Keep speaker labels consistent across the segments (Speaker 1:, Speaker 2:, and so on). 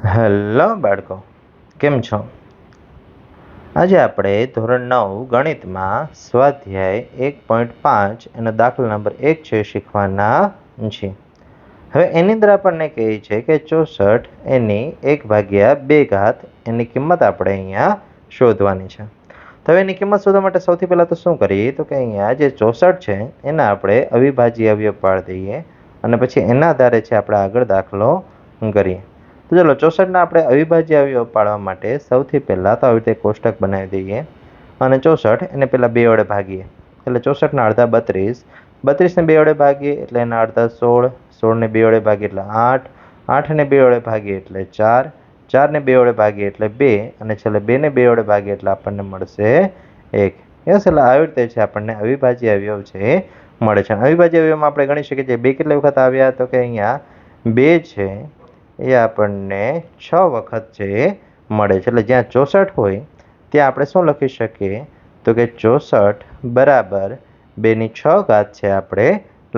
Speaker 1: Hello બાળકો, કેમ છો? આજે આપણે ધોરણ 9 ગણિતમાં સ્વાધ્યાય 1.5 એનો દાખલા નંબર 1 છે શીખવાના છે. હવે એની અંદર આપણને કહે છે કે 64 એની 1/2 એની કિંમત આપણે અહીંયા શોધવાની છે. તો હવે એની કિંમત શોધવા માટે સૌથી પહેલાં તો શું કરીએ તો કે અહીંયા જે 64 છે એના આપણે અવિભાજ્ય અવયવ પાડી દઈએ અને પછી એના આધારે છે આપણે આગળ દાખલો કરીએ. તો ચલો 64ના આપણે અવિભાજ્ય અવયવ પાડવા માટે સૌથી પહેલાં તો આવી રીતે કોષ્ટક બનાવી દઈએ અને 64 એને પહેલાં 2 વડે ભાગીએ એટલે 64ના અડધા 32, 32ને 2 વડે ભાગીએ એટલે એના અડધા 16, 16ને 2 વડે ભાગીએ એટલે 8, 8ને 2 વડે ભાગીએ એટલે 4, 4ને 2 વડે ભાગીએ એટલે 2 અને છેલ્લે 2ને 2 વડે ભાગીએ એટલે આપણને મળશે 1. યસ, એટલે આવી રીતે છે આપણને અવિભાજ્ય અવયવ છે મળે છે. અવિભાજ્ય અવયવમાં આપણે ગણી શકીએ છીએ 2 કેટલી વખત આવ્યા તો કે અહીંયા 2 છે એ આપણને 6 વખત છે મળે છે. એટલે જ્યાં 64 હોય ત્યાં આપણે શું લખી શકીએ તો કે 64 બરાબર 2/6 છે આપણે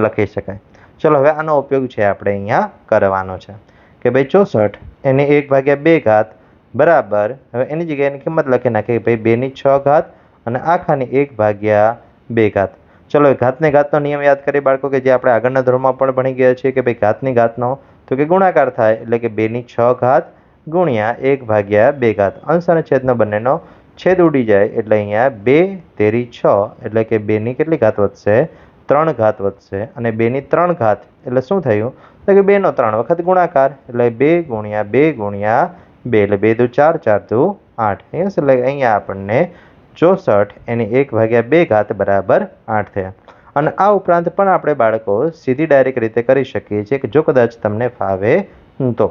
Speaker 1: લખી શકાય. ચલો હવે આનો ઉપયોગ છે આપણે અહીંયા કરવાનો છે કે ભાઈ 64 એની 1/2 બરાબર, હવે એની જગ્યાએ એની કિંમત લખી નાખીએ કે ભાઈ 2/6 અને આખાની 1/2. ચલો ઘાતને ઘાતનો નિયમ યાદ કરીએ બાળકો, કે જે આપણે આગળના ધોરણમાં પણ ભણી ગયા છીએ કે ભાઈ ઘાતની ઘાતનો તો કે ગુણાકાર થાય એટલે કે 2/6 ગુણ્યા 1/2. અંશ અને છેદનો બંનેનો છેદ ઉડી જાય એટલે અહીંયા 2 તેરી 6 એટલે કે 2ની કેટલી ઘાત વધશે? 3 ઘાત વધશે. અને 2/3 એટલે શું થયું તો કે 2નો 3 વખત ગુણાકાર એટલે 2 ગુણ્યા 2 ગુણ્યા 2 એટલે 2 દુ 4, 4 દુ 8. એટલે અહીંયા આપણને 64 એની 1/2 બરાબર 8 થયા. અને આ ઉપરાંત પણ આપણે બાળકો સીધી ડાયરેક્ટ રીતે કરી શકીએ છીએ કે જો કદાચ તમને ફાવે તો.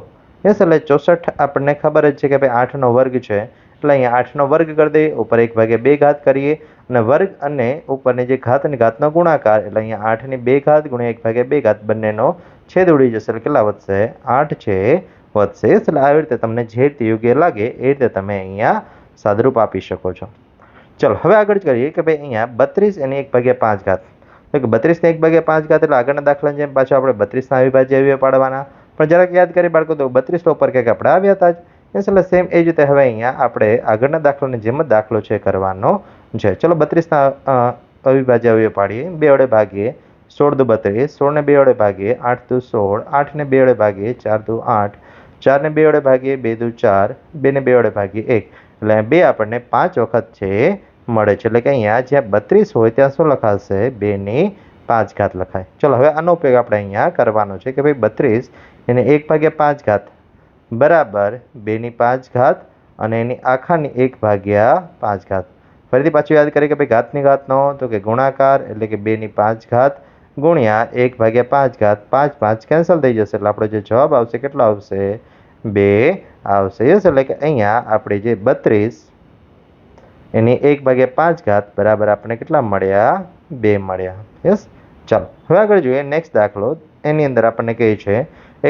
Speaker 1: યસ, એટલે 64 આપણને ખબર જ છે કે ભાઈ 8નો વર્ગ છે એટલે અહીંયા 8નો વર્ગ કરી દઈએ, ઉપર 1/2 કરીએ અને વર્ગ અને ઉપરની જે ઘાતનો ગુણાકાર એટલે અહીંયા 8ની 2 ગુણ્યા 1/2 બંનેનો છેદ ઉડી જશે એટલે કેટલા વધશે? 8 છે વધશે. એટલે આવી રીતે તમને જે રીતે યોગ્ય લાગે એ રીતે તમે અહીંયા સાદરૂપ આપી શકો છો. ચલો હવે આગળ કરીએ કે ભાઈ અહીંયા 32 એની 1/5 તો કે 32ને 1/5 એટલે આગળના દાખલાની જેમ પાછો આપણે 32ના અવિભાજ્ય અવયવ પાડવાના. પણ જરાક યાદ કરી બાળકો તો 32 ઉપર કંઈક આપણે આવ્યા હતા જ. એટલે સેમ એ જ રીતે હવે અહીંયા આપણે આગળના દાખલાની જેમ જ દાખલો છે કરવાનો છે. ચલો 32ના અવિભાજ્ય અવયવ પાડીએ, 2 વડે ભાગીએ 16 દુ 32, 16ને 2 વડે ભાગીએ 8 દુ 16, 8ને 2 વડે ભાગીએ 4 દુ 8, 4ને 2 વડે ભાગીએ 2 દુ 4, 2ને 2 વડે ભાગીએ 1 એટલે 2 આપણને 5 વખત છે મળે છે. એટલે કે અહીંયા જ્યાં 32 હોય ત્યાં શું લખાશે? 2/5 લખાય. ચલો હવે આનો ઉપયોગ આપણે અહીંયા કરવાનો છે કે ભાઈ 32 એને 1/5 બરાબર 2/5 અને એની આખાની 1/5. ફરીથી પાછું યાદ કરીએ કે ભાઈ ઘાતની ઘાતનો તો કે ગુણાકાર એટલે કે 2/5 ગુણ્યા 1/5. 5 5 કેન્સલ થઈ જશે એટલે આપણો જે જવાબ આવશે કેટલો આવશે? 2 આવશે. યસ, એટલે કે અહીંયા આપણે જે 32 એની 1/5 બરાબર આપણે કેટલા મળ્યા? 2 મળ્યા. યસ, ચાલો હવે આગળ જોઈએ નેક્સ્ટ દાખલો. એની અંદર આપણને કહે છે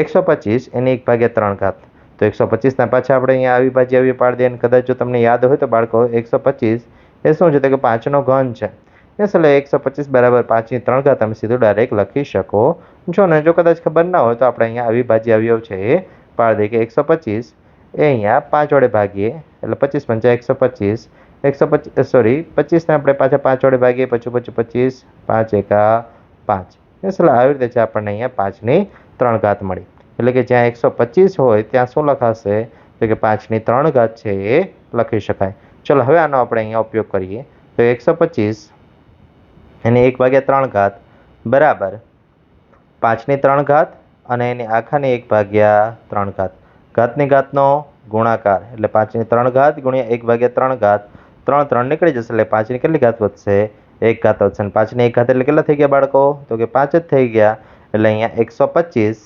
Speaker 1: 125 એની 1/3. તો 125ના પાછા આપણે અહીંયા અવિભાજ્ય અવયવ પાડી દઈએ અને કદાચ જો તમને યાદ હોય તો બાળકો 125 એ શું છે તો કે 5નો ઘન છે. યસ, એટલે 125 બરાબર 5/3 તમે સીધું ડાયરેક્ટ લખી શકો છો. ને જો કદાચ ખબર ના હોય તો આપણે અહીંયા અવિભાજ્ય અવયવ છે એ પાડી દઈએ કે 125 એ અહીંયા 5 વડે ભાગીએ એટલે 25 પંચા 125, 25ને આપણે પાછા 5 વડે ભાગીએ પછી 25, 5 એકા 5. એટલે આવી રીતે છે આપણને અહીંયા 5/3 મળી. એટલે કે જ્યાં 125 હોય ત્યાં શું લખાશે તો કે 5/3 છે એ લખી શકાય. ચલો હવે આનો આપણે અહીંયા ઉપયોગ કરીએ તો 125 એની 1/3 બરાબર 5/3 અને એની આખાની 1/3. ઘાતની ઘાતનો ગુણાકાર એટલે 5/3 ગુણ્યા 1/3. 3 3 નીકળી જશે એટલે 5ની કેટલી ઘાત વધશે? 1 ઘાત વધશે. અને 5ની 1 ઘાત એટલે કેટલા થઈ ગયા બાળકો તો કે 5 જ થઈ ગયા. એટલે અહીંયા 125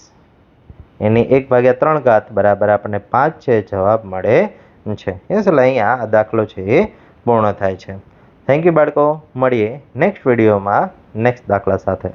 Speaker 1: એની 1/3 બરાબર આપણને 5 છે જવાબ મળે છે. એટલે અહીંયા આ દાખલો છે એ પૂર્ણ થાય છે. થેન્ક યુ બાળકો, મળીએ નેક્સ્ટ વિડીયોમાં નેક્સ્ટ દાખલા સાથે.